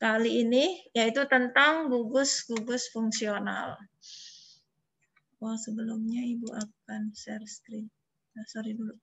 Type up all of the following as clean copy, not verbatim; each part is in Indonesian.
kali ini, yaitu tentang gugus-gugus fungsional. Oh, sebelumnya Ibu akan share screen. Nah, sorry dulu.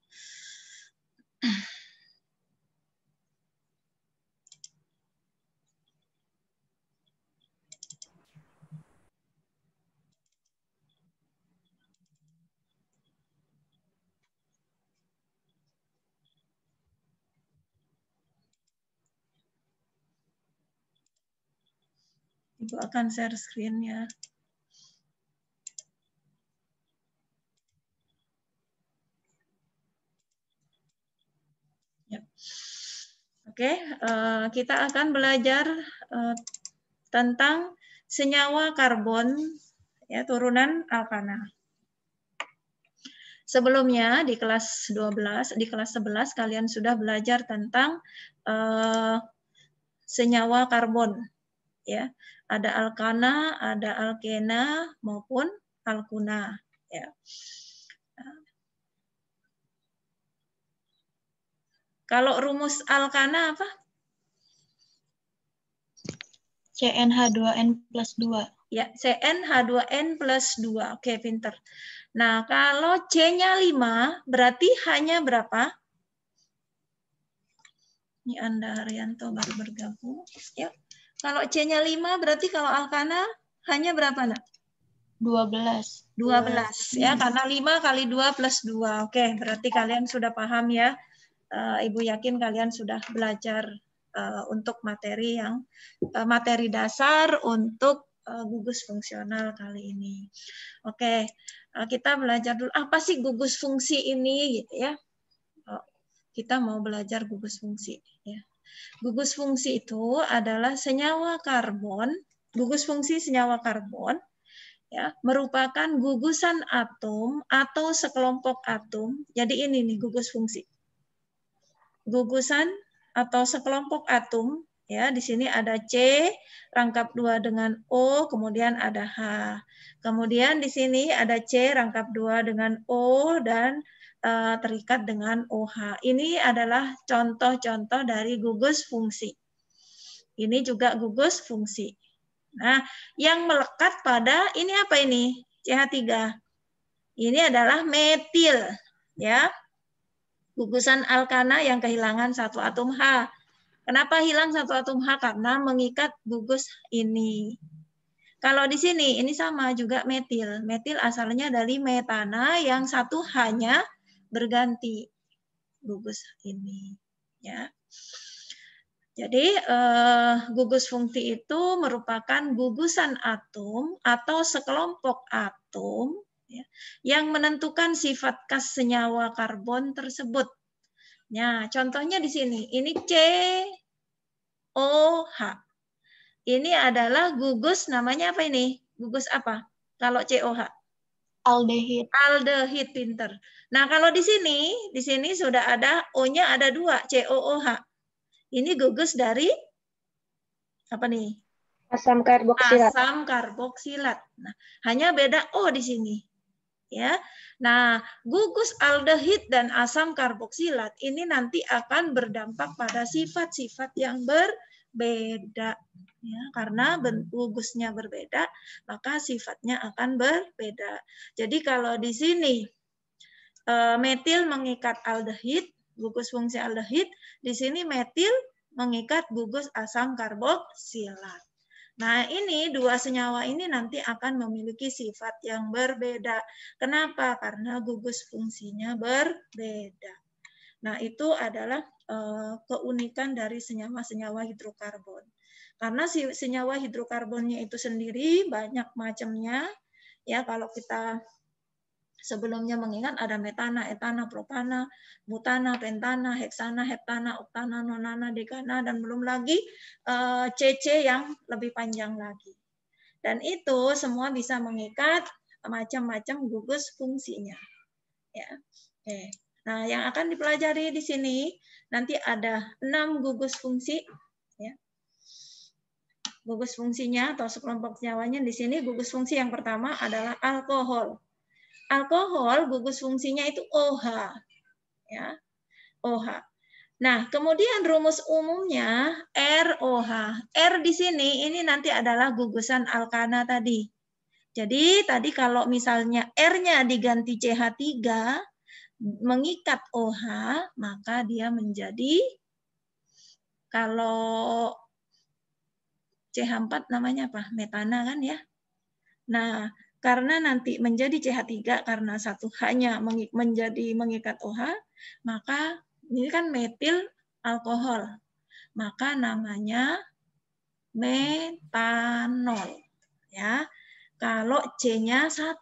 Ibu akan share screen-nya. Ya. Oke, kita akan belajar tentang senyawa karbon, ya, turunan alkana. Sebelumnya di kelas 12, di kelas 11 kalian sudah belajar tentang senyawa karbon, ya. Ada alkana, ada alkena maupun alkuna, ya. Kalau rumus alkana apa? CnH2n plus 2. Ya, CnH2n plus 2. Oke, pinter. Nah, kalau C-nya 5, berarti hanya berapa? Ini Anda Haryanto baru bergabung. Ya. Kalau C-nya 5, berarti kalau alkana hanya berapa, Nak? 12. 12, ya, karena 5 kali 2 plus 2. Oke, berarti kalian sudah paham ya. Ibu yakin kalian sudah belajar untuk materi yang materi dasar untuk gugus fungsional kali ini. Oke, kita belajar dulu apa sih gugus fungsi ini, gitu ya. Kita mau belajar gugus fungsi. Ya. Gugus fungsi itu adalah senyawa karbon. Gugus fungsi senyawa karbon, ya, merupakan gugusan atom atau sekelompok atom. Jadi ini nih gugus fungsi. Gugusan atau sekelompok atom, ya, di sini ada C rangkap 2 dengan O, kemudian ada H. Kemudian di sini ada C rangkap 2 dengan O dan terikat dengan OH. Ini adalah contoh-contoh dari gugus fungsi. Ini juga gugus fungsi. Nah, yang melekat pada ini apa ini? CH3. Ini adalah metil, ya. Gugusan alkana yang kehilangan satu atom H. Kenapa hilang satu atom H? Karena mengikat gugus ini. Kalau di sini, ini sama juga metil. Metil asalnya dari metana yang satu H-nya berganti gugus ini. Ya. Jadi gugus fungsi itu merupakan gugusan atom atau sekelompok atom, ya, yang menentukan sifat khas senyawa karbon tersebut. Nah, contohnya di sini, ini COH. Ini adalah gugus, namanya apa ini? Gugus apa? Kalau COH? Aldehid. Aldehid, pinter. Nah, kalau di sini sudah ada O-nya ada 2, COOH. Ini gugus dari apa nih? Asam karboksilat. Asam karboksilat. Nah, hanya beda O di sini. Ya. Nah, gugus aldehid dan asam karboksilat ini nanti akan berdampak pada sifat-sifat yang berbeda. Ya, karena gugusnya berbeda, maka sifatnya akan berbeda. Jadi kalau di sini metil mengikat aldehid, gugus fungsi aldehid, di sini metil mengikat gugus asam karboksilat. Nah, ini dua senyawa ini nanti akan memiliki sifat yang berbeda. Kenapa? Karena gugus fungsinya berbeda. Nah, itu adalah keunikan dari senyawa-senyawa hidrokarbon. Karena senyawa hidrokarbonnya itu sendiri banyak macamnya. Ya, kalau kita sebelumnya mengingat ada metana, etana, propana, butana, pentana, heksana, heptana, oktana, nonana, dekana, dan belum lagi CC yang lebih panjang lagi. Dan itu semua bisa mengikat macam-macam gugus fungsinya. Ya. Oke. Nah, yang akan dipelajari di sini nanti ada 6 gugus fungsi. Ya. Gugus fungsinya atau sekelompok senyawanya di sini gugus fungsi yang pertama adalah alkohol. Alkohol gugus fungsinya itu OH, ya, OH. Nah, kemudian rumus umumnya ROH. R di sini ini nanti adalah gugusan alkana tadi. Jadi tadi kalau misalnya R-nya diganti CH3 mengikat OH, maka dia menjadi, kalau CH4 namanya apa? Metana kan ya. Nah, karena nanti menjadi CH3 karena satu H-nya menjadi mengikat OH, maka ini kan metil alkohol. Maka namanya metanol. Ya. Kalau C-nya 1.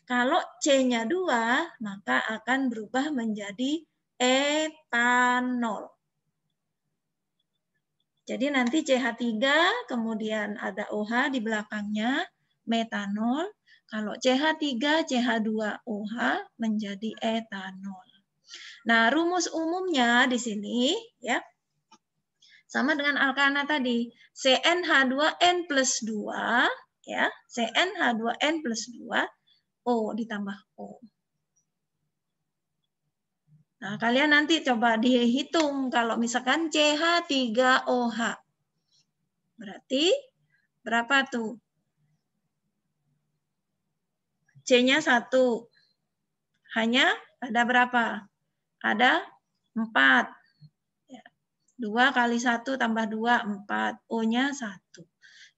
Kalau C-nya 2, maka akan berubah menjadi etanol. Jadi nanti CH3, kemudian ada OH di belakangnya, metanol. Kalau CH3, CH2OH menjadi etanol. Nah, rumus umumnya di sini ya sama dengan alkana tadi. CnH2n plus 2 ya, CnH2n plus 2 O ditambah O. Nah, kalian nanti coba dihitung kalau misalkan CH3OH. Berarti berapa tuh? C-nya 1. Hanya ada berapa? Ada 4. 2 kali 1 tambah 2, 4. O-nya 1.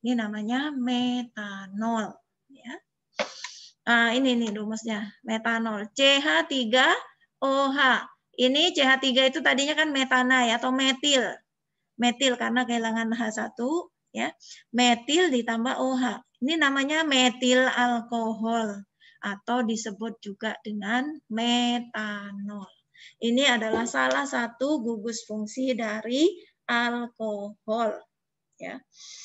Ini namanya metanol. Ya. Nah, ini nih rumusnya. Metanol. CH3OH. Ini CH3 itu tadinya kan metana ya, atau metil. Metil karena kehilangan H1. Ya. Metil ditambah OH. Ini namanya metil alkohol. Atau disebut juga dengan metanol. Ini adalah salah satu gugus fungsi dari alkohol. Ya,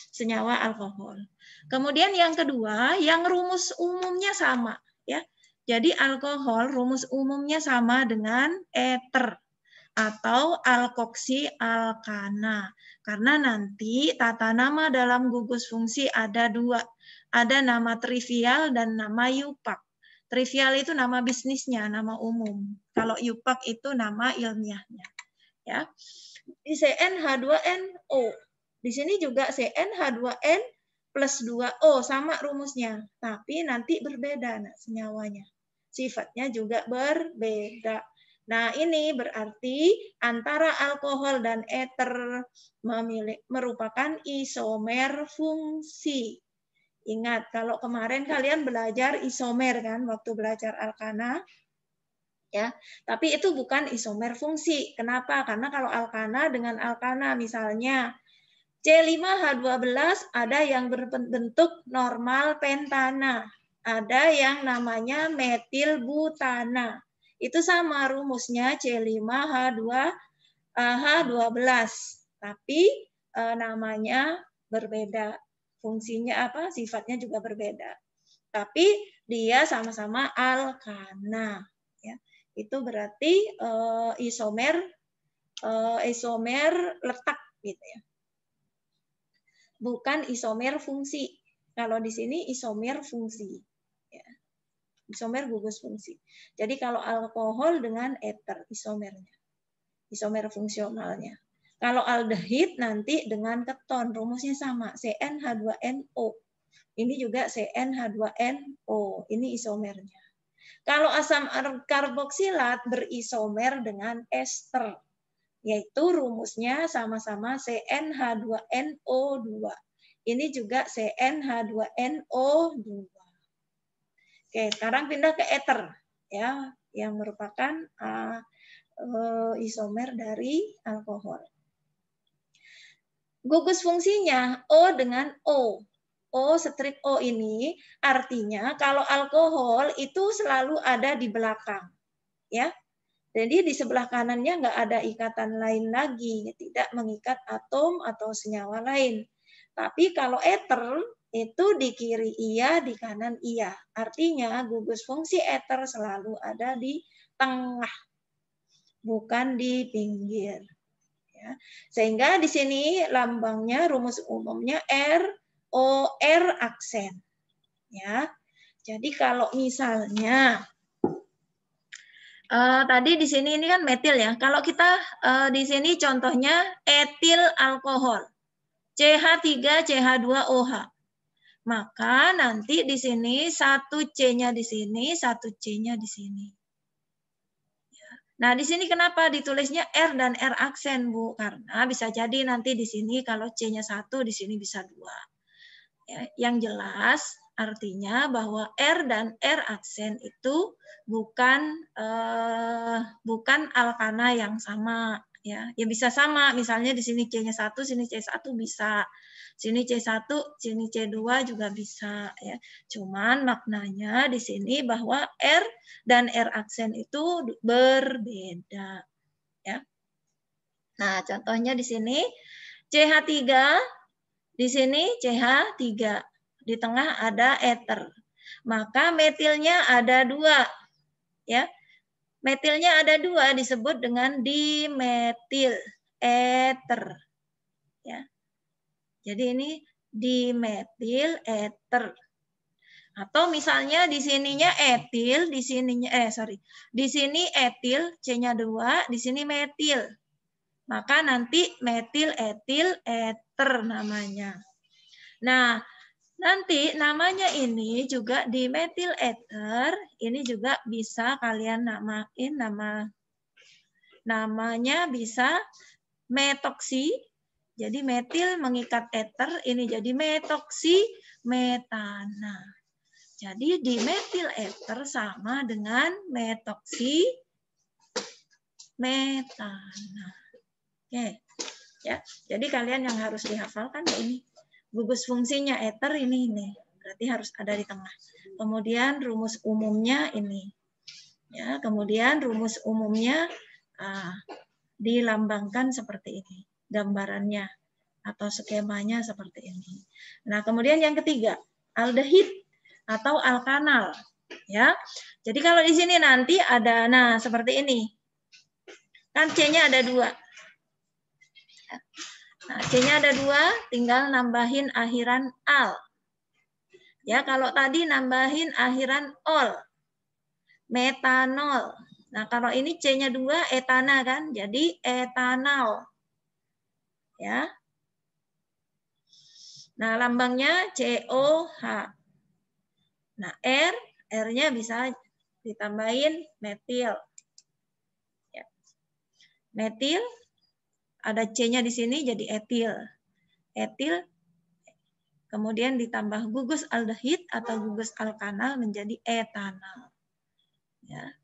senyawa alkohol. Kemudian yang kedua, yang rumus umumnya sama. Ya, jadi alkohol rumus umumnya sama dengan eter atau alkoksi alkana. Karena nanti tata nama dalam gugus fungsi ada 2. Ada nama trivial dan nama yupak. Trivial itu nama bisnisnya, nama umum. Kalau yupak itu nama ilmiahnya. Ya. Di CnH2nO. Di sini juga CnH2n plus 2O, sama rumusnya. Tapi nanti berbeda nah, senyawanya. Sifatnya juga berbeda. Nah, ini berarti antara alkohol dan eter merupakan isomer fungsi. Ingat, kalau kemarin kalian belajar isomer kan, waktu belajar alkana, ya, tapi itu bukan isomer fungsi. Kenapa? Karena kalau alkana dengan alkana, misalnya C5H12 ada yang berbentuk normal pentana, ada yang namanya metil butana. Itu sama rumusnya C5H12, tapi namanya berbeda. Fungsinya apa? Sifatnya juga berbeda. Tapi dia sama-sama alkana. Ya. Itu berarti isomer letak gitu ya. Bukan isomer fungsi. Kalau di sini isomer fungsi. Ya. Isomer gugus fungsi. Jadi kalau alkohol dengan eter isomernya. Isomer fungsionalnya. Kalau aldehid nanti dengan keton, rumusnya sama, CnH2nO. Ini juga CnH2nO, ini isomernya. Kalau asam karboksilat berisomer dengan ester, yaitu rumusnya sama-sama CnH2nO2. Ini juga CnH2nO2. Oke, sekarang pindah ke eter, ya, yang merupakan isomer dari alkohol. Gugus fungsinya O dengan O. O strip O ini artinya kalau alkohol itu selalu ada di belakang. Ya. Jadi di sebelah kanannya nggak ada ikatan lain lagi, tidak mengikat atom atau senyawa lain. Tapi kalau eter itu di kiri iya, di kanan iya. Artinya gugus fungsi eter selalu ada di tengah, bukan di pinggir. Ya. Sehingga di sini lambangnya, rumus umumnya ROR aksen. Ya. Jadi kalau misalnya Tadi di sini ini kan metil ya. Kalau kita di sini contohnya etil alkohol. CH3, CH2OH. Maka nanti di sini satu C-nya di sini, satu C-nya di sini. Nah, di sini kenapa ditulisnya R dan R aksen, Bu? Karena bisa jadi nanti di sini kalau C-nya 1, di sini bisa 2. Ya, yang jelas artinya bahwa R dan R aksen itu bukan alkana yang sama. Ya, bisa sama. Misalnya di sini C-nya 1, sini C1 bisa. Sini C1, sini C2 juga bisa. Ya. Cuman maknanya di sini bahwa R dan R aksen itu berbeda. Ya. Nah, contohnya di sini CH3, di sini CH3, di tengah ada ether. Maka metilnya ada 2. Ya. Metilnya ada 2 disebut dengan dimetil ether. Ya. Jadi ini dimetil ether. Atau misalnya di sininya etil, di sininya di sini etil, C-nya 2, di sini metil. Maka nanti metil etil ether namanya. Nah, nanti namanya ini juga dimetil ether, ini juga bisa kalian namain namanya bisa metoksi. Jadi metil mengikat ether, ini jadi metoksi metana. Jadi dimetil ether sama dengan metoksi metana. Oke. Ya. Jadi kalian yang harus dihafalkan ini. Gugus fungsinya ether ini. Berarti harus ada di tengah. Kemudian rumus umumnya ini. Ya, kemudian rumus umumnya dilambangkan seperti ini. Gambarannya atau skemanya seperti ini. Nah, kemudian yang ketiga, aldehid atau alkanal. Ya. Jadi kalau di sini nanti ada, nah seperti ini. Kan C-nya ada 2. Nah, C-nya ada 2, tinggal nambahin akhiran al. Ya, kalau tadi nambahin akhiran ol. Metanol. Nah, kalau ini C-nya 2, etana kan, jadi etanol. Ya. Nah, lambangnya COH. Nah, R-nya bisa ditambahin metil. Ya. Metil, ada C-nya di sini jadi etil. Etil, kemudian ditambah gugus aldehid atau gugus alkanal menjadi etanol. Ya.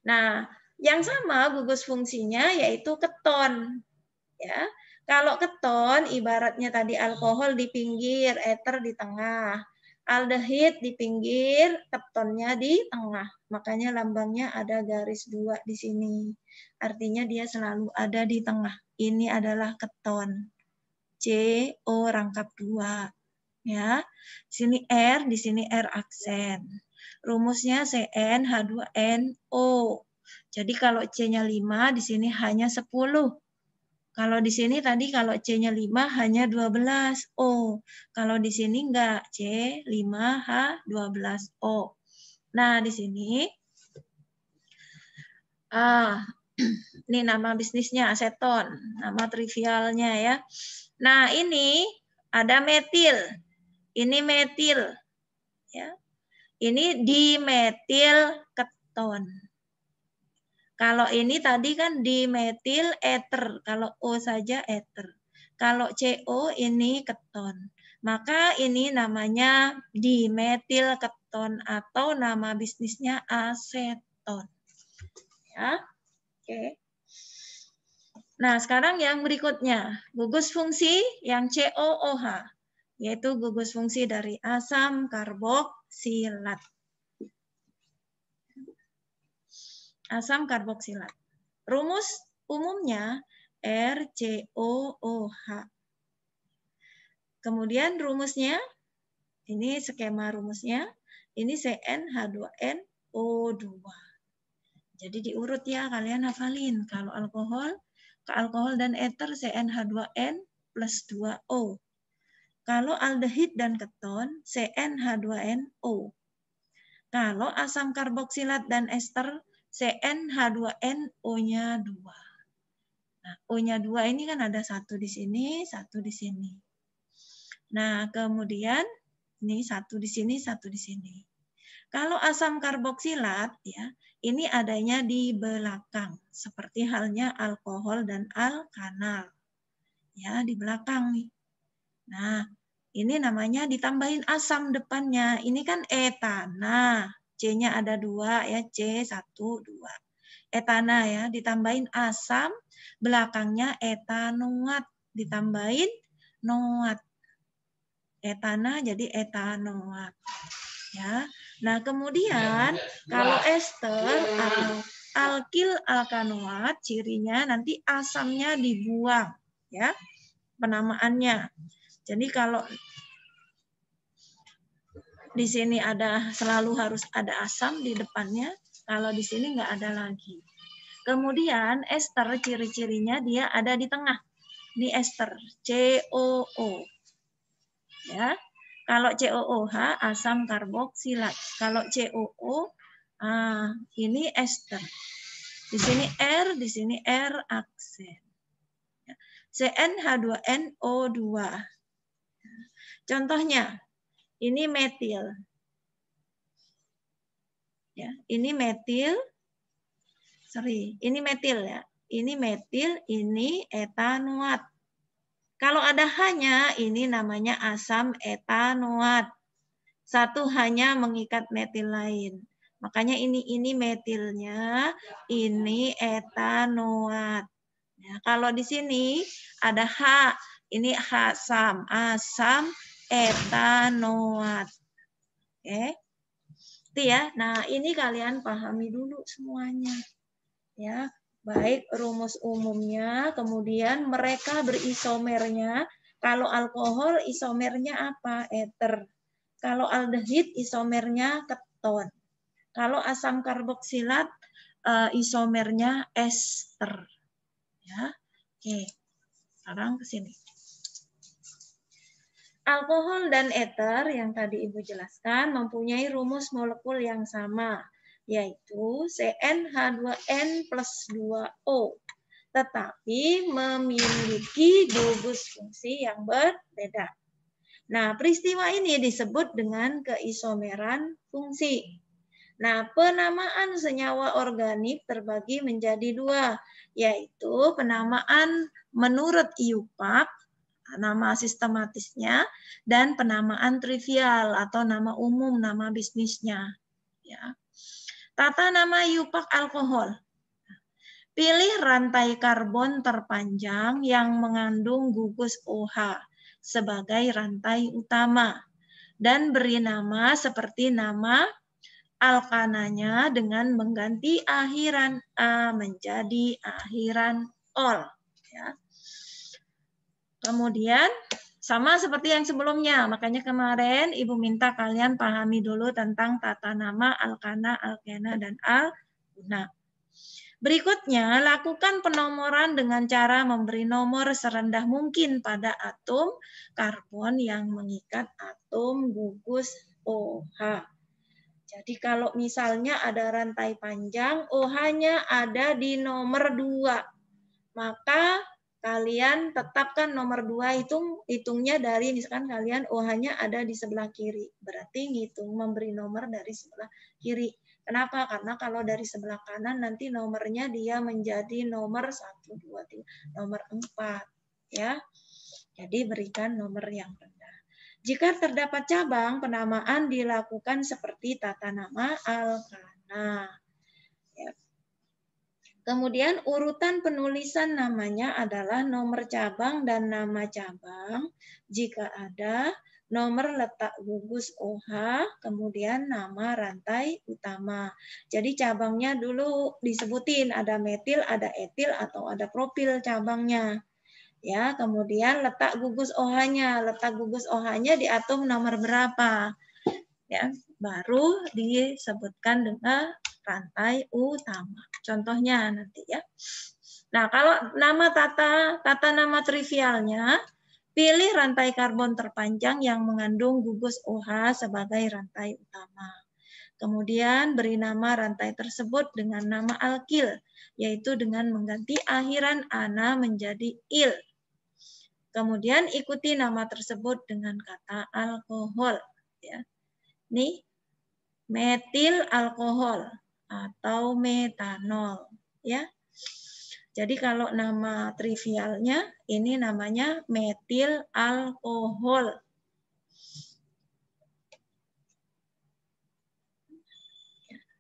Nah, yang sama gugus fungsinya yaitu keton. Ya. Kalau keton ibaratnya tadi alkohol di pinggir, ether di tengah. Aldehid di pinggir, ketonnya di tengah. Makanya lambangnya ada garis 2 di sini. Artinya dia selalu ada di tengah. Ini adalah keton. CO rangkap 2. Ya. Sini R, di sini R aksen. Rumusnya CnH2nO. Jadi kalau C-nya 5, di sini hanya 10. Kalau di sini tadi kalau C-nya 5 hanya 12O. Kalau di sini enggak, C5H12O. Nah, di sini ini nama bisnisnya aseton, nama trivialnya ya. Nah, ini ada metil. Ini metil ya. Ini dimetil keton. Kalau ini tadi kan dimetil ether, kalau O saja ether. Kalau CO ini keton. Maka ini namanya dimetil keton atau nama bisnisnya aseton. Ya. Oke. Nah, sekarang yang berikutnya, gugus fungsi yang COOH, yaitu gugus fungsi dari asam karboksilat. Asam karboksilat. Rumus umumnya RCOOH. Kemudian rumusnya, ini skema rumusnya, ini CnH2nO2. Jadi diurut ya, kalian hafalin. Kalau alkohol, ke alkohol dan ether CnH2n plus 2O. Kalau aldehid dan keton, CnH2nO. Kalau asam karboksilat dan ester, CnH2nO-nya 2. Nah, O-nya 2 ini kan ada satu di sini, satu di sini. Nah, kemudian ini satu di sini, satu di sini. Kalau asam karboksilat, ya, ini adanya di belakang, seperti halnya alkohol dan alkanal. Ya, di belakang nih. Nah, ini namanya ditambahin asam depannya. Ini kan etana. C-nya ada 2 ya, C1, 2. Etana ya, ditambahin asam, belakangnya etanoat, ditambahin noat. Etana jadi etanoat. Ya. Nah, kemudian kalau ester atau alkil alkanoat, cirinya nanti asamnya dibuang, ya. Penamaannya. Jadi kalau di sini selalu harus ada asam di depannya, kalau di sini nggak ada lagi. Kemudian ester ciri-cirinya dia ada di tengah. Ini ester, COO. Ya. Kalau COOH asam karboksilat. Kalau COO ini ester. Di sini R, di sini R aksen. CnH2nO2. Contohnya, ini metil. Ya, ini metil. Ini metil ya. Ini metil, ini etanoat. Kalau ada H-nya, ini namanya asam etanoat. Satu hanya mengikat metil lain. Makanya ini metilnya, ini etanoat. Ya, kalau di sini ada H, ini asam etanoat. Oke. Itu ya. Nah, ini kalian pahami dulu semuanya. Ya, baik rumus umumnya, kemudian mereka berisomernya. Kalau alkohol isomernya apa? Eter. Kalau aldehid isomernya keton. Kalau asam karboksilat isomernya ester. Ya. Oke. Sekarang ke sini. Alkohol dan eter yang tadi Ibu jelaskan mempunyai rumus molekul yang sama, yaitu CnH2n plus 2O. Tetapi memiliki gugus fungsi yang berbeda. Nah, peristiwa ini disebut dengan keisomeran fungsi. Nah, penamaan senyawa organik terbagi menjadi 2, yaitu penamaan menurut IUPAC, nama sistematisnya, dan penamaan trivial atau nama umum, nama bisnisnya. Ya. Tata nama IUPAC alkohol. Pilih rantai karbon terpanjang yang mengandung gugus OH sebagai rantai utama dan beri nama seperti nama alkananya dengan mengganti akhiran A menjadi akhiran ol. Ya. Kemudian sama seperti yang sebelumnya, makanya kemarin Ibu minta kalian pahami dulu tentang tata nama alkana, alkena, dan alguna. Berikutnya, lakukan penomoran dengan cara memberi nomor serendah mungkin pada atom karbon yang mengikat atom gugus OH. Jadi kalau misalnya ada rantai panjang, OH-nya ada di nomor 2, maka kalian tetapkan nomor 2 hitungnya dari misalkan kalian OH-nya ada di sebelah kiri. Berarti ngitung memberi nomor dari sebelah kiri. Kenapa? Karena kalau dari sebelah kanan nanti nomornya dia menjadi nomor 1, 2, 3, nomor 4. Ya. Jadi berikan nomor yang rendah. Jika terdapat cabang, penamaan dilakukan seperti tata nama alkana. Ya. Kemudian urutan penulisan namanya adalah nomor cabang dan nama cabang. Jika ada, nomor letak gugus OH, kemudian nama rantai utama. Jadi cabangnya dulu disebutin, ada metil, ada etil, atau ada propil cabangnya. Ya, kemudian letak gugus OH-nya. Letak gugus OH-nya di atom nomor berapa? Ya, baru disebutkan dengan rantai utama. Contohnya nanti ya. Nah, kalau nama tata nama trivialnya, pilih rantai karbon terpanjang yang mengandung gugus OH sebagai rantai utama. Kemudian beri nama rantai tersebut dengan nama alkil, yaitu dengan mengganti akhiran ana menjadi il. Kemudian ikuti nama tersebut dengan kata alkohol. Ya. Nih, metil alkohol atau metanol. Ya. Jadi kalau nama trivialnya ini namanya metil alkohol.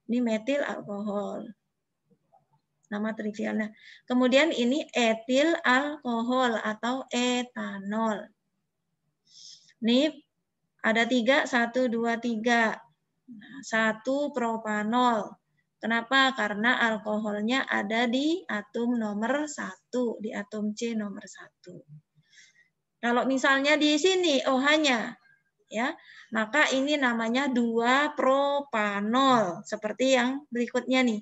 Ini metil alkohol. Nama trivialnya. Kemudian ini etil alkohol atau etanol. Ini ada 3, 1, 2, 3. 1 propanol. Kenapa? Karena alkoholnya ada di atom nomor 1, di atom C nomor 1. Kalau misalnya di sini OH-nya, ya, maka ini namanya 2 propanol. Seperti yang berikutnya nih.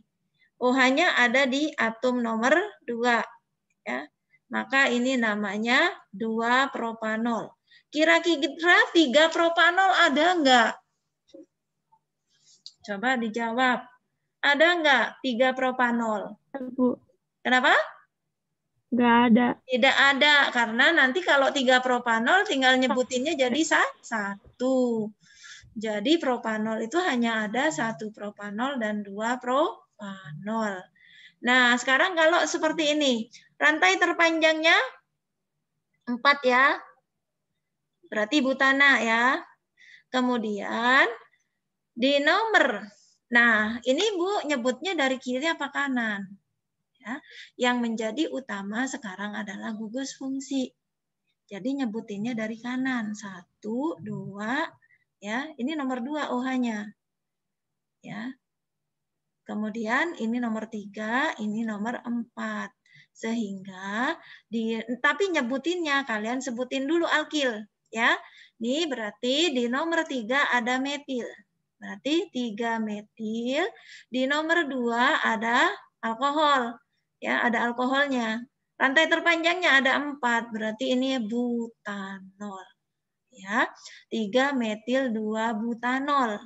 OH-nya ada di atom nomor 2. Ya. Maka ini namanya 2 propanol. Kira-kira 3 propanol ada enggak? Coba dijawab. Ada enggak 3 propanol? Bu. Kenapa? Nggak ada. Tidak ada, karena nanti kalau 3 propanol tinggal nyebutinnya jadi 1. Jadi propanol itu hanya ada 1 propanol dan 2 propanol. Nah, sekarang kalau seperti ini, rantai terpanjangnya 4 ya. Berarti butana ya. Kemudian di nomor, nah ini Bu nyebutnya dari kiri apa kanan? Ya, yang menjadi utama sekarang adalah gugus fungsi. Jadi nyebutinnya dari kanan. 1, 2, ya. Ini nomor 2 OH-nya. Ya. Kemudian ini nomor 3, ini nomor 4. Sehingga tapi nyebutinnya kalian sebutin dulu alkil, ya. Ini berarti di nomor 3 ada metil. Berarti 3 metil, di nomor 2 ada alkohol. Ya, ada alkoholnya. Rantai terpanjangnya ada 4, berarti ini butanol. Ya, 3 metil 2 butanol.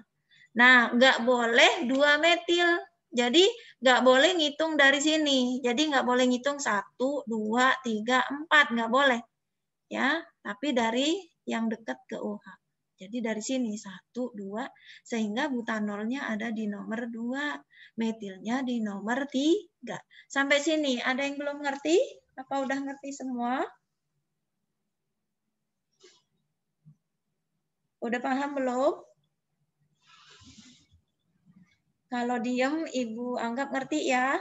Nah, nggak boleh 2 metil. Jadi nggak boleh ngitung dari sini. Jadi nggak boleh ngitung 1, 2, 3, 4. Nggak boleh. Ya, tapi dari yang dekat ke OH. Jadi dari sini 1, 2, sehingga butanolnya ada di nomor 2. Metilnya di nomor 3. Sampai sini ada yang belum ngerti? Apa udah ngerti semua? Udah paham belum? Kalau diem, Ibu anggap ngerti ya.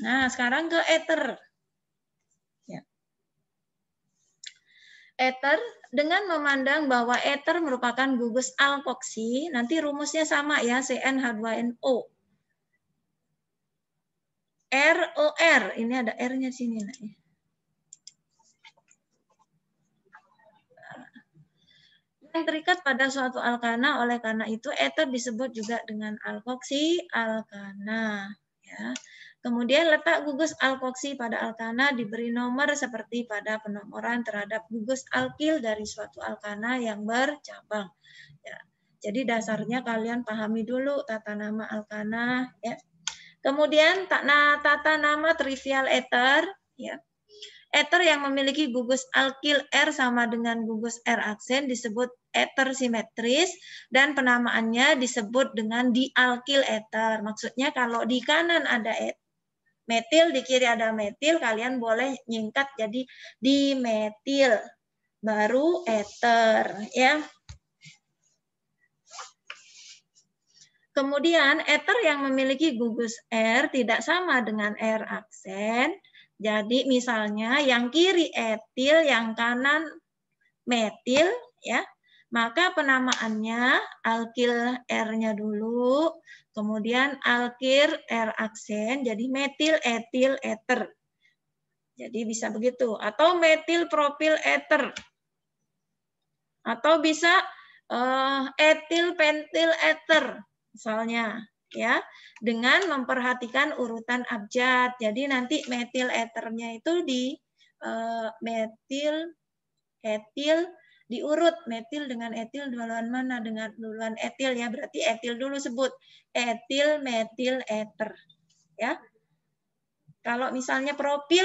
Nah, sekarang ke ether. Ya. Ether, dengan memandang bahwa ether merupakan gugus alkoksi, nanti rumusnya sama ya, CnH2nO. ROR, ini ada R-nya sini. Yang terikat pada suatu alkana, oleh karena itu ether disebut juga dengan alkoksi alkana. Ya. Kemudian letak gugus alkoksi pada alkana diberi nomor seperti pada penomoran terhadap gugus alkil dari suatu alkana yang bercabang. Ya. Jadi dasarnya kalian pahami dulu tata nama alkana. Ya. Kemudian tata nama trivial ether. Ya. Ether yang memiliki gugus alkil R sama dengan gugus R aksen disebut ether simetris dan penamaannya disebut dengan dialkil ether. Maksudnya kalau di kanan ada metil, di kiri ada metil, kalian boleh nyingkat jadi dimetil. Baru ether, ya. Kemudian ether yang memiliki gugus R tidak sama dengan R aksen. Jadi misalnya yang kiri etil, yang kanan metil, ya. Maka penamaannya alkil R-nya dulu, kemudian alkil R aksen, jadi metil, etil, ether. Jadi bisa begitu. Atau metil, propil, ether. Atau bisa etil, pentil, ether. Misalnya, ya, dengan memperhatikan urutan abjad. Jadi nanti metil eternya itu di metil, etil diurut, metil dengan etil duluan mana, dengan duluan etil ya, berarti etil dulu sebut, etil, metil, eter, ya. Kalau misalnya propil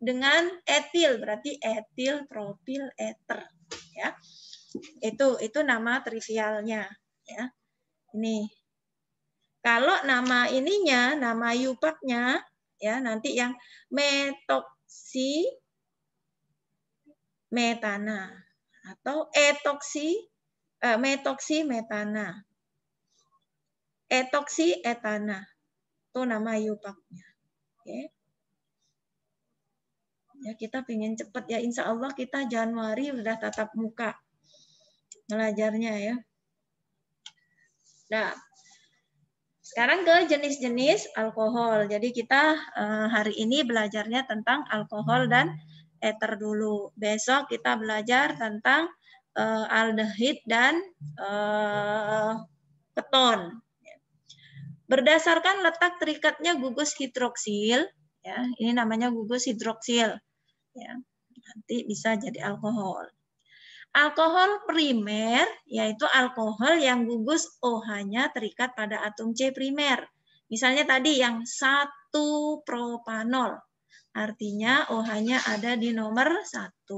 dengan etil, berarti etil, propil, eter, ya. Itu nama trivialnya, ya. Ini. Kalau nama ininya, nama yupaknya, ya nanti yang metoksi metana atau metoksi metana, etoksi etana, itu nama yupaknya. Oke. Ya kita pengen cepat ya, insya Allah kita Januari udah tatap muka belajarnya ya. Nah. Sekarang ke jenis-jenis alkohol. Jadi kita hari ini belajarnya tentang alkohol dan eter dulu. Besok kita belajar tentang aldehid dan keton. Berdasarkan letak terikatnya gugus hidroksil, ya, ini namanya gugus hidroksil, ya, nanti bisa jadi alkohol. Alkohol primer yaitu alkohol yang gugus OH-nya terikat pada atom C primer. Misalnya tadi yang 1 propanol, artinya OH-nya ada di nomor 1.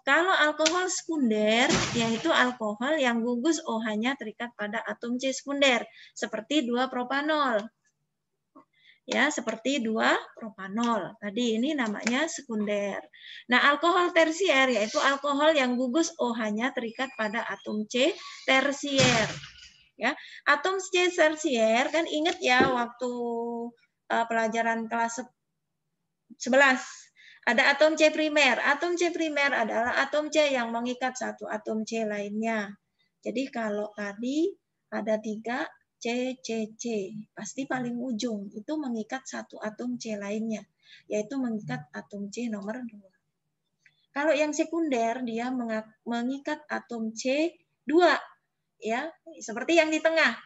Kalau alkohol sekunder yaitu alkohol yang gugus OH-nya terikat pada atom C sekunder, seperti 2 propanol. Ya, seperti 2 propanol. Tadi ini namanya sekunder. Nah, alkohol tersier yaitu alkohol yang gugus OH-nya terikat pada atom C tersier. Ya, atom C tersier kan ingat ya waktu pelajaran kelas 11 ada atom C primer. Atom C primer adalah atom C yang mengikat satu atom C lainnya. Jadi kalau tadi ada 3 C, pasti paling ujung itu mengikat satu atom C lainnya, yaitu mengikat atom C nomor 2. Kalau yang sekunder dia mengikat atom C2, ya, seperti yang di tengah.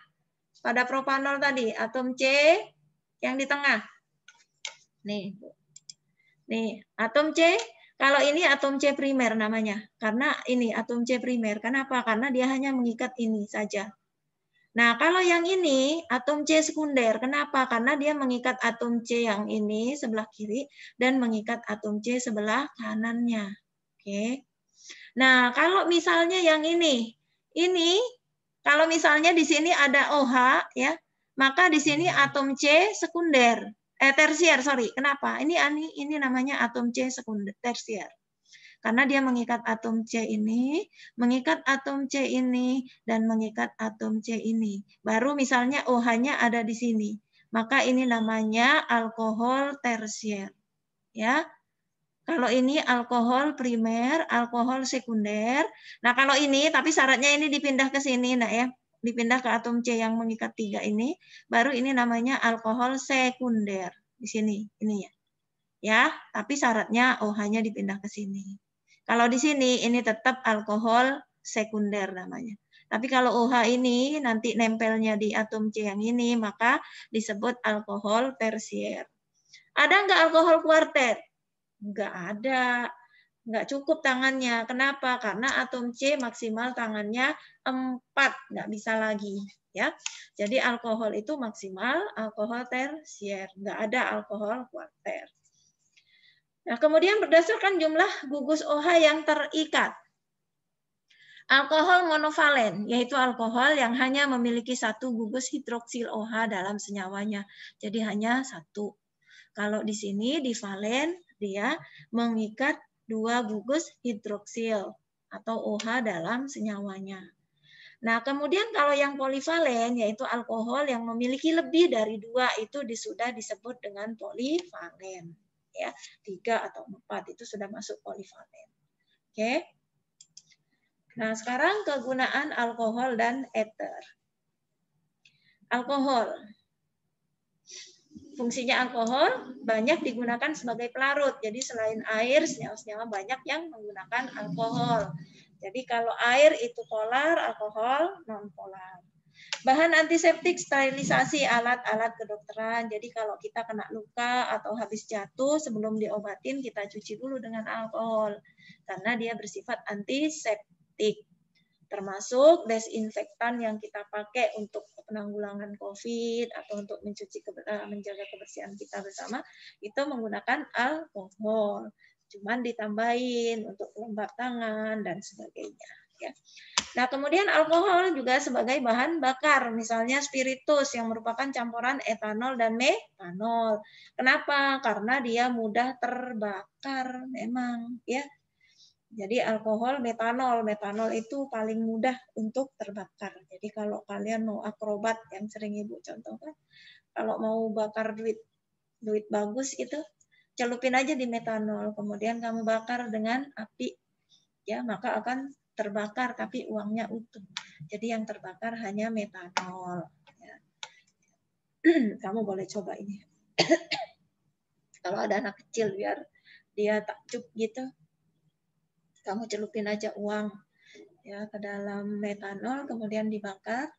Pada propanol tadi, atom C yang di tengah. Nih, atom C, kalau ini atom C primer namanya, karena ini atom C primer. Kenapa? Karena dia hanya mengikat ini saja. Nah, kalau yang ini atom C sekunder, kenapa? Karena dia mengikat atom C yang ini sebelah kiri dan mengikat atom C sebelah kanannya. Oke. Nah, kalau misalnya yang ini kalau misalnya di sini ada OH ya, maka di sini atom C sekunder, tersier, sorry. Kenapa? Ini namanya atom C sekunder, tersier. Karena dia mengikat atom C ini, mengikat atom C ini, dan mengikat atom C ini. Baru misalnya OH-nya ada di sini. Maka ini namanya alkohol tersier. Ya. Kalau ini alkohol primer, alkohol sekunder. Nah, kalau ini, tapi syaratnya ini dipindah ke sini, nah ya. Dipindah ke atom C yang mengikat 3 ini. Baru ini namanya alkohol sekunder. Di sini, ini ya. Ya, tapi syaratnya OH-nya dipindah ke sini. Kalau di sini ini tetap alkohol sekunder namanya. Tapi kalau OH ini nanti nempelnya di atom C yang ini, maka disebut alkohol tersier. Ada nggak alkohol kuartet? Nggak ada. Nggak cukup tangannya. Kenapa? Karena atom C maksimal tangannya 4. Nggak bisa lagi. Ya, jadi alkohol itu maksimal alkohol tersier. Nggak ada alkohol kuartet. Nah, kemudian berdasarkan jumlah gugus OH yang terikat. Alkohol monovalen, yaitu alkohol yang hanya memiliki satu gugus hidroksil OH dalam senyawanya. Jadi hanya satu. Kalau di sini di valen, dia mengikat 2 gugus hidroksil atau OH dalam senyawanya. Nah, kemudian kalau yang polivalen, yaitu alkohol yang memiliki lebih dari 2, itu sudah disebut dengan polivalen. Ya, 3 atau 4 itu sudah masuk polivalen. Oke. Nah, sekarang kegunaan alkohol dan eter. Alkohol. Fungsinya alkohol banyak digunakan sebagai pelarut. Jadi selain air, senyawa-senyawa banyak yang menggunakan alkohol. Jadi kalau air itu polar, alkohol non-polar. Bahan antiseptik, sterilisasi, alat-alat kedokteran. Jadi kalau kita kena luka atau habis jatuh, sebelum diobatin kita cuci dulu dengan alkohol. Karena dia bersifat antiseptik. Termasuk desinfektan yang kita pakai untuk penanggulangan COVID atau untuk menjaga kebersihan kita bersama, itu menggunakan alkohol. Cuman ditambahin untuk pelembab tangan dan sebagainya. Ya. Nah, kemudian alkohol juga sebagai bahan bakar, misalnya spiritus yang merupakan campuran etanol dan metanol. Kenapa? Karena dia mudah terbakar memang, ya. Jadi alkohol, metanol itu paling mudah untuk terbakar. Jadi kalau kalian mau akrobat yang sering Ibu contohkan, kalau mau bakar duit bagus itu, celupin aja di metanol, kemudian kamu bakar dengan api, ya maka akan terbakar tapi uangnya utuh. Jadi yang terbakar hanya metanol. Ya. Kamu boleh coba ini. Kalau ada anak kecil biar dia takjub gitu, kamu celupin aja uang ya ke dalam metanol, kemudian dibakar,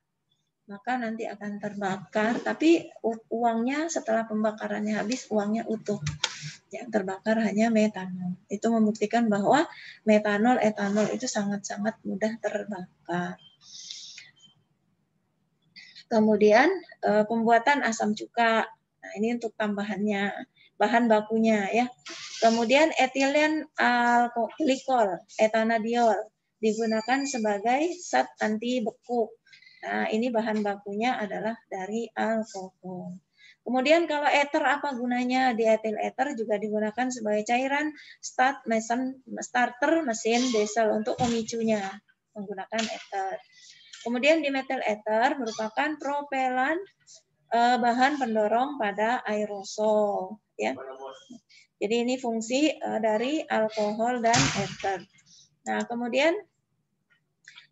maka nanti akan terbakar. Tapi uangnya setelah pembakarannya habis, uangnya utuh. Yang terbakar hanya metanol. Itu membuktikan bahwa metanol, etanol itu sangat-sangat mudah terbakar. Kemudian pembuatan asam cuka. Nah, ini untuk tambahannya, bahan bakunya ya. Kemudian etilen glikol, etanadiol digunakan sebagai zat anti beku. Nah, ini bahan bakunya adalah dari alkohol. Kemudian kalau ether apa gunanya? Dietil ether juga digunakan sebagai cairan starter mesin diesel untuk pemicunya menggunakan ether. Kemudian dimetil ether merupakan propelan bahan pendorong pada aerosol. Ya. Jadi ini fungsi dari alkohol dan ether. Nah, kemudian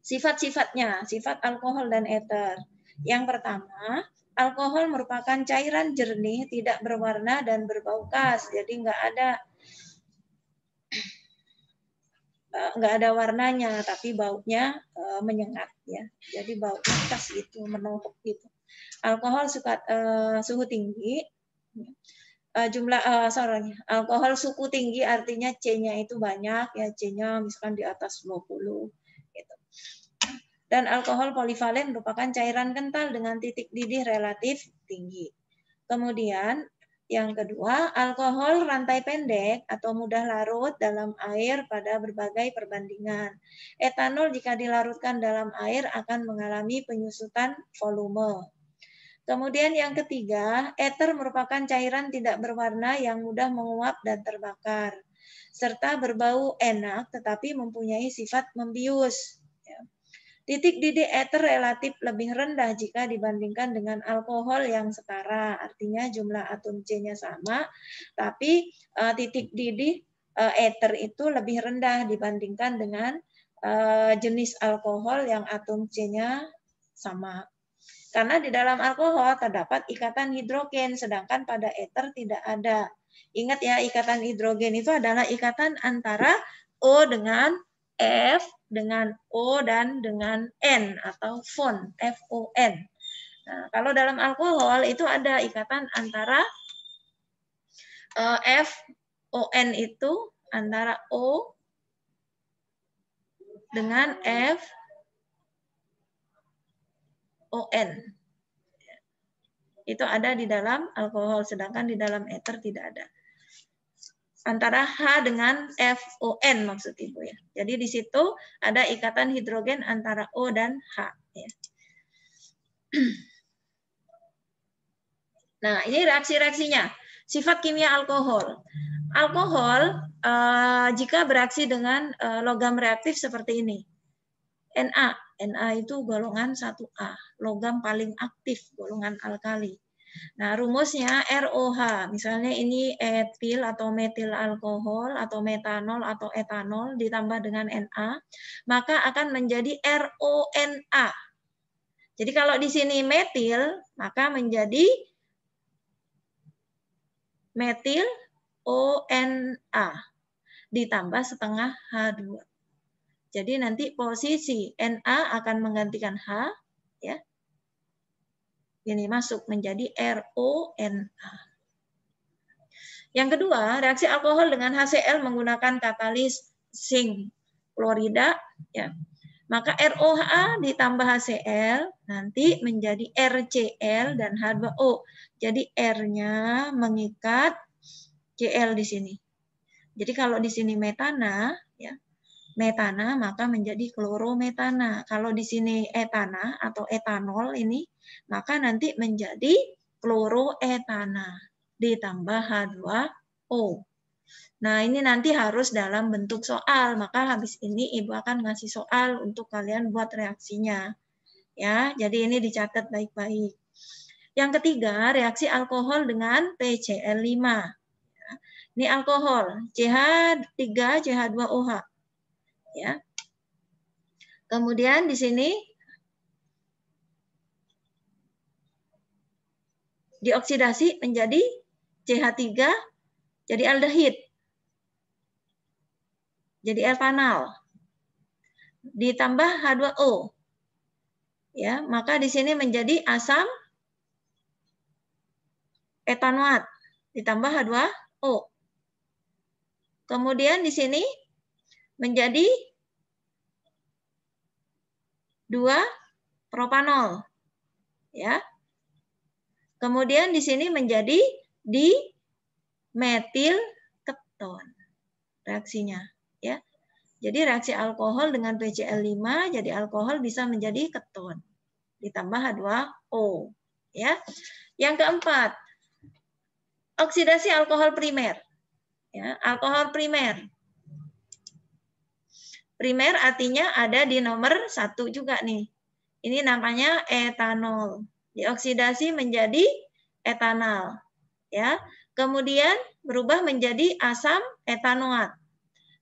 sifat-sifatnya, sifat alkohol dan ether. Yang pertama, alkohol merupakan cairan jernih, tidak berwarna dan berbau khas. Jadi nggak ada warnanya, tapi baunya menyengat ya. Jadi baunya khas gitu, menohok gitu. Alkohol suhu tinggi. Alkohol suku tinggi artinya C-nya itu banyak ya, C-nya misalkan di atas 20 gitu. Dan alkohol polivalen merupakan cairan kental dengan titik didih relatif tinggi. Kemudian yang kedua, alkohol rantai pendek atau mudah larut dalam air pada berbagai perbandingan. Etanol jika dilarutkan dalam air akan mengalami penyusutan volume. Kemudian yang ketiga, ether merupakan cairan tidak berwarna yang mudah menguap dan terbakar, serta berbau enak tetapi mempunyai sifat membius. Titik didih ether relatif lebih rendah jika dibandingkan dengan alkohol yang setara, artinya jumlah atom C-nya sama, tapi titik didih ether itu lebih rendah dibandingkan dengan jenis alkohol yang atom C-nya sama. Karena di dalam alkohol terdapat ikatan hidrogen, sedangkan pada ether tidak ada. Ingat ya, ikatan hidrogen itu adalah ikatan antara O dengan F, dengan O, dan dengan N, atau FON, F-O-N. Nah, kalau dalam alkohol itu ada ikatan antara F-O-N itu, antara O dengan F, ON. Itu ada di dalam alkohol, sedangkan di dalam ether tidak ada. Antara H dengan FON maksud Ibu ya. Jadi di situ ada ikatan hidrogen antara O dan H. Ya. Nah, ini reaksi-reaksinya. Sifat kimia alkohol. Alkohol jika bereaksi dengan logam reaktif seperti ini. Na itu golongan 1A, logam paling aktif, golongan alkali. Nah, rumusnya ROH, misalnya ini etil atau metil alkohol atau metanol atau etanol ditambah dengan Na, maka akan menjadi RONA. Jadi kalau di sini metil, maka menjadi metil ONA ditambah setengah H2. Jadi nanti posisi Na akan menggantikan H, ya. Ini masuk menjadi RONA. Yang kedua, reaksi alkohol dengan HCl menggunakan katalis zinc klorida, ya. Maka ROH ditambah HCl nanti menjadi RCl dan H2O. Jadi R-nya mengikat Cl di sini. Jadi kalau di sini metana, ya, metana maka menjadi klorometana. Kalau di sini etana atau etanol ini, maka nanti menjadi kloroetana ditambah H2O. Nah, ini nanti harus dalam bentuk soal, maka habis ini Ibu akan ngasih soal untuk kalian buat reaksinya. Ya, jadi ini dicatat baik-baik. Yang ketiga, reaksi alkohol dengan PCl5. Ya, ini alkohol, CH3, CH2OH. Ya. Kemudian di sini dioksidasi menjadi CH3 jadi aldehid. Jadi etanol. Ditambah H2O. Ya, maka di sini menjadi asam etanoat ditambah H2O. Kemudian di sini menjadi 2 propanol. Ya. Kemudian di sini menjadi dimetil keton reaksinya, ya. Jadi reaksi alkohol dengan PCl5 jadi alkohol bisa menjadi keton ditambah H2O, ya. Yang keempat, oksidasi alkohol primer. Ya, alkohol primer. Primer artinya ada di nomor 1 juga nih. Ini namanya etanol. Dioksidasi menjadi etanol, ya. Kemudian berubah menjadi asam etanoat.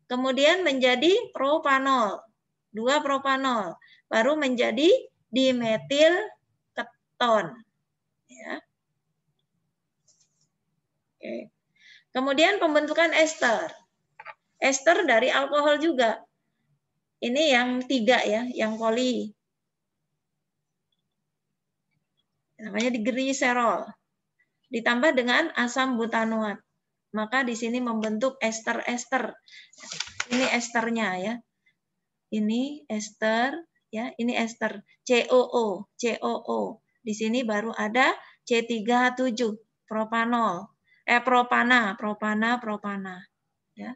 Kemudian menjadi propanol. 2 propanol, baru menjadi dimetil keton, ya. Oke. Kemudian pembentukan ester. Ester dari alkohol juga. Ini yang 3 ya, yang poli. Namanya gliserol. Ditambah dengan asam butanoat. Maka di sini membentuk ester-ester. Ini esternya ya. Ini ester ya, ini ester COO, COO. Di sini baru ada C3H7, propanol. Propana ya.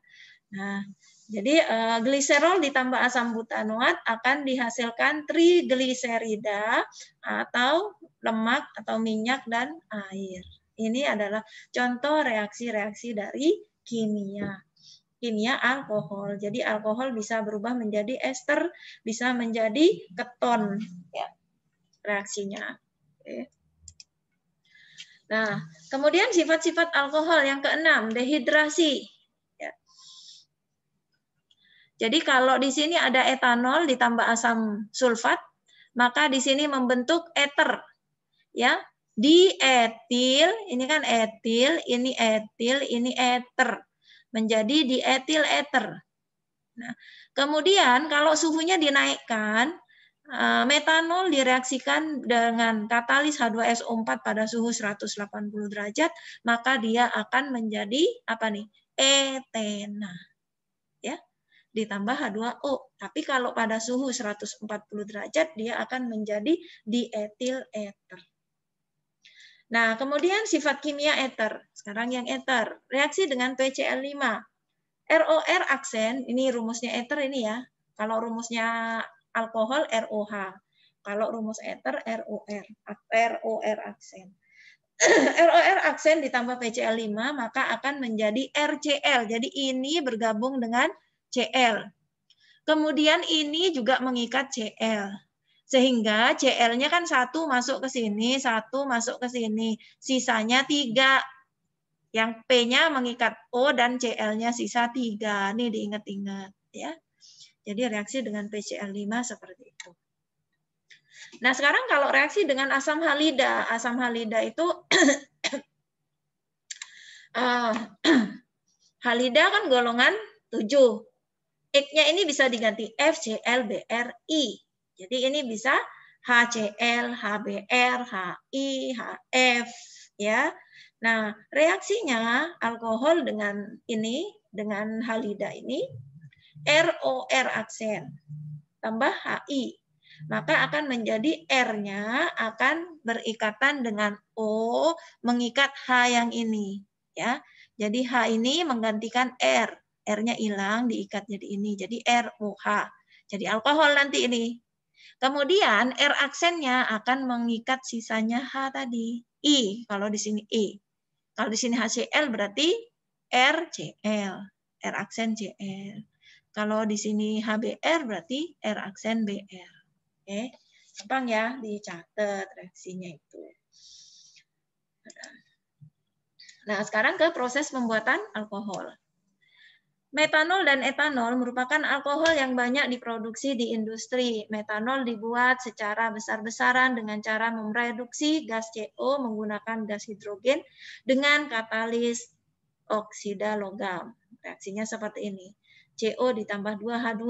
Nah, jadi gliserol ditambah asam butanoat akan dihasilkan trigliserida atau lemak atau minyak dan air. Ini adalah contoh reaksi-reaksi dari kimia alkohol. Jadi alkohol bisa berubah menjadi ester, bisa menjadi keton ya, reaksinya. Oke. Nah, kemudian sifat-sifat alkohol yang keenam, dehidrasi. Ya. Jadi kalau di sini ada etanol ditambah asam sulfat, maka di sini membentuk eter. Ya, dietil, ini kan etil, ini eter. Menjadi dietil eter. Nah, kemudian kalau suhunya dinaikkan, metanol direaksikan dengan katalis H2SO4 pada suhu 180 derajat, maka dia akan menjadi apa nih? Etena. Ya. Ditambah H2O. Tapi kalau pada suhu 140 derajat dia akan menjadi dietil eter. Nah, kemudian sifat kimia eter. Sekarang yang eter. Reaksi dengan PCl5. ROR aksen, ini rumusnya eter ini ya. Kalau rumusnya alkohol ROH. Kalau rumus eter ROR aksen. ROR aksen ditambah PCl5 maka akan menjadi RCl. Jadi ini bergabung dengan Cl. Kemudian ini juga mengikat Cl. Sehingga Cl-nya kan 1 masuk ke sini, 1 masuk ke sini. Sisanya 3. Yang P-nya mengikat O dan Cl-nya sisa 3. Ini diingat-ingat ya. Jadi reaksi dengan PCl5 seperti itu. Nah, sekarang kalau reaksi dengan asam halida. Asam halida itu halida kan golongan 7. X-nya ini bisa diganti FClBrI. Jadi ini bisa HCl, HBr, HI, HF, ya. Nah, reaksinya alkohol dengan ini, dengan halida ini, ROR aksen tambah HI, maka akan menjadi R-nya akan berikatan dengan O, mengikat H yang ini, ya. Jadi H ini menggantikan R, R-nya hilang, diikat jadi ini, jadi ROH. Jadi alkohol nanti ini. Kemudian R aksennya akan mengikat sisanya H tadi, I, kalau di sini I. Kalau di sini HCl berarti RCl, R aksen CL. Kalau di sini HBr berarti R aksen BR. Oke, gampang ya dicatat reaksinya itu. Nah, sekarang ke proses pembuatan alkohol. Metanol dan etanol merupakan alkohol yang banyak diproduksi di industri. Metanol dibuat secara besar-besaran dengan cara mereduksi gas CO menggunakan gas hidrogen dengan katalis oksida logam. Reaksinya seperti ini. CO ditambah 2H2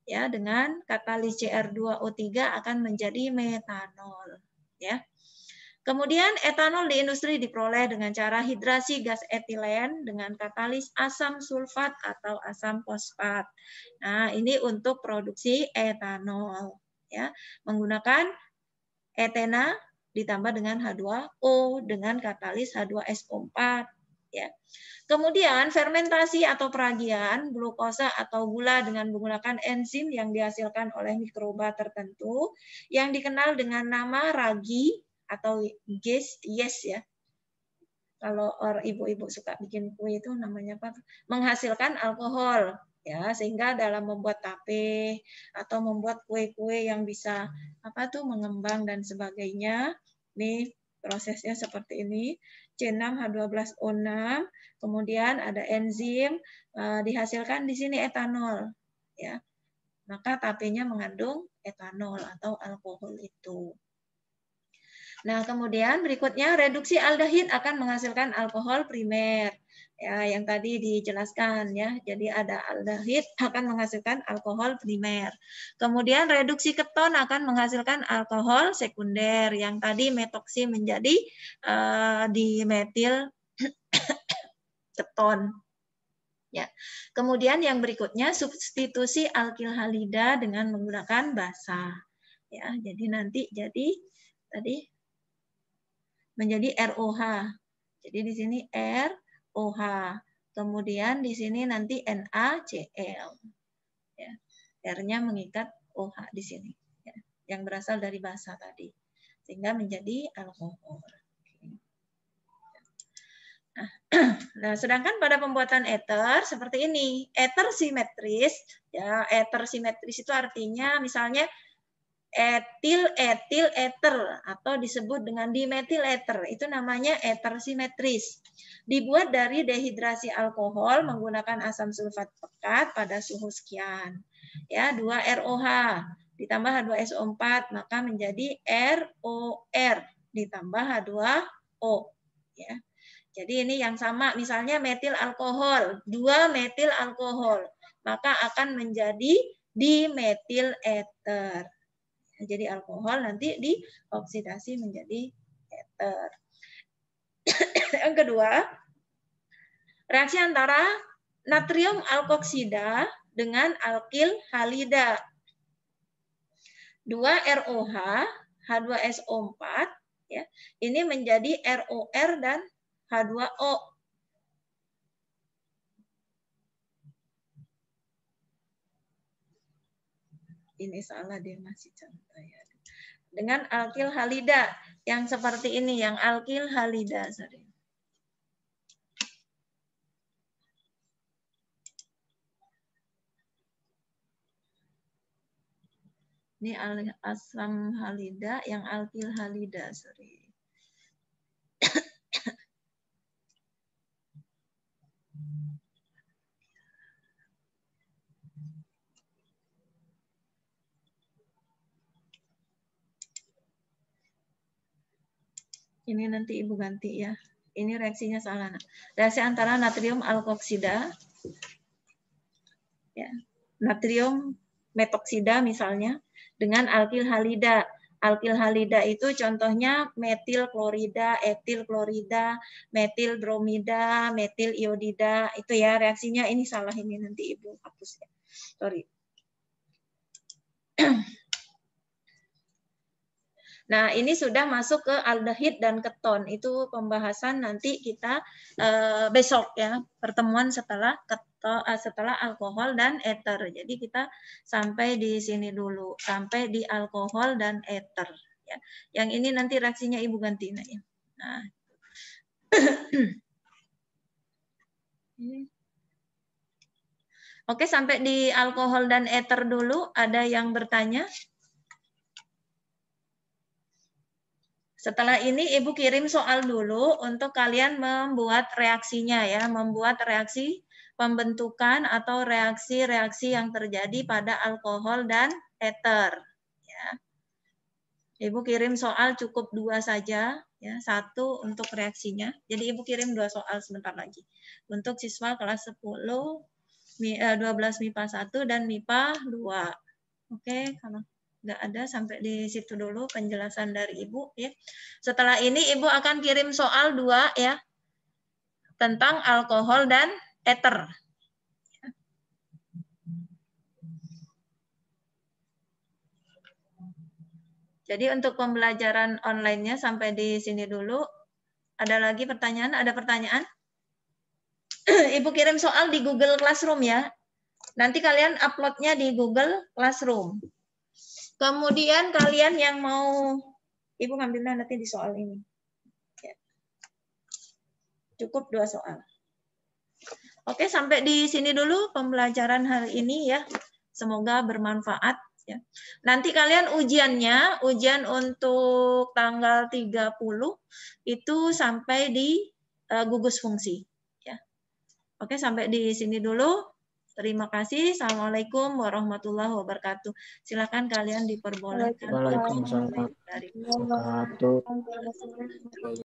ya dengan katalis Cr2O3 akan menjadi metanol, ya. Kemudian etanol di industri diperoleh dengan cara hidrasi gas etilen dengan katalis asam sulfat atau asam fosfat. Nah, ini untuk produksi etanol, ya, menggunakan etena ditambah dengan H2O dengan katalis H2SO4, ya. Kemudian fermentasi atau peragian glukosa atau gula dengan menggunakan enzim yang dihasilkan oleh mikroba tertentu yang dikenal dengan nama ragi atau yeast ya. Kalau ibu-ibu suka bikin kue itu namanya apa? Menghasilkan alkohol, ya, sehingga dalam membuat tape atau membuat kue-kue yang bisa apa tuh mengembang dan sebagainya. Nih prosesnya seperti ini. C6H12O6, kemudian ada enzim, dihasilkan di sini etanol, ya. Maka tapenya mengandung etanol atau alkohol itu. Nah, kemudian berikutnya reduksi aldehid akan menghasilkan alkohol primer. Ya, yang tadi dijelaskan ya. Jadi ada aldehid akan menghasilkan alkohol primer. Kemudian reduksi keton akan menghasilkan alkohol sekunder. Yang tadi metoksi menjadi dimetil keton. Ya. Kemudian yang berikutnya substitusi alkil halida dengan menggunakan basa. Ya, jadi nanti tadi menjadi ROH. Jadi di sini ROH. Kemudian di sini nanti NaCl. Ya. R-nya mengikat OH di sini. Ya. Yang berasal dari basa tadi. Sehingga menjadi alkohol. Nah, sedangkan pada pembuatan ether seperti ini. Ether simetris. Ya, ether simetris itu artinya misalnya etil, ether atau disebut dengan dimetil ether. Itu namanya ether simetris. Dibuat dari dehidrasi alkohol menggunakan asam sulfat pekat pada suhu sekian. Ya, 2ROH ditambah H2SO4 maka menjadi ROR ditambah H2O, ya. Jadi ini yang sama misalnya metil alkohol, 2 metil alkohol, maka akan menjadi dimetil ether. Jadi alkohol nanti dioksidasi menjadi ether. Yang kedua, reaksi antara natrium alkoksida dengan alkil halida. 2ROH, H2SO4, ya, ini menjadi ROR dan H2O. Ini salah dia masih contoh ya. Dengan alkil halida yang seperti ini, yang alkil halida. Sorry. Ini asam halida yang alkil halida. Sorry. Ini nanti Ibu ganti ya. Ini reaksinya salah. Reaksi antara natrium alkoksida, ya, natrium metoksida misalnya, dengan alkil halida. Alkil halida itu contohnya metil klorida, etil klorida, metil bromida, metil iodida. Itu ya reaksinya. Ini salah ini, nanti Ibu hapus ya. Sorry. Nah, ini sudah masuk ke aldehid dan keton. Itu pembahasan nanti kita besok ya, pertemuan setelah setelah alkohol dan eter. Jadi kita sampai di sini dulu, sampai di alkohol dan eter. Ya. Yang ini nanti reaksinya Ibu ganti. Nah, ya. Nah. Oke, sampai di alkohol dan eter dulu. Ada yang bertanya? Setelah ini Ibu kirim soal dulu untuk kalian membuat reaksinya ya, membuat reaksi pembentukan atau reaksi-reaksi yang terjadi pada alkohol dan eter. Ya. Ibu kirim soal cukup 2 saja, ya, 1 untuk reaksinya. Jadi Ibu kirim 2 soal sebentar lagi. Untuk siswa kelas 10, 12 MIPA 1 dan MIPA 2. Oke, kalau nggak ada sampai di situ dulu penjelasan dari Ibu ya. Setelah ini Ibu akan kirim soal 2 ya tentang alkohol dan eter. Jadi untuk pembelajaran online-nya sampai di sini dulu. Ada lagi pertanyaan? Ada pertanyaan? Ibu kirim soal di Google Classroom ya. Nanti kalian uploadnya di Google Classroom. Kemudian kalian yang mau, Ibu ngambilnya nanti di soal ini. Ya. Cukup 2 soal. Oke, sampai di sini dulu pembelajaran hari ini ya. Semoga bermanfaat. Ya. Nanti kalian ujiannya, ujian untuk tanggal 30 itu sampai di gugus fungsi. Ya. Oke, sampai di sini dulu. Terima kasih. Assalamualaikum warahmatullahi wabarakatuh. Silakan kalian diperbolehkan. Waalaikumsalam warahmatullahi wabarakatuh.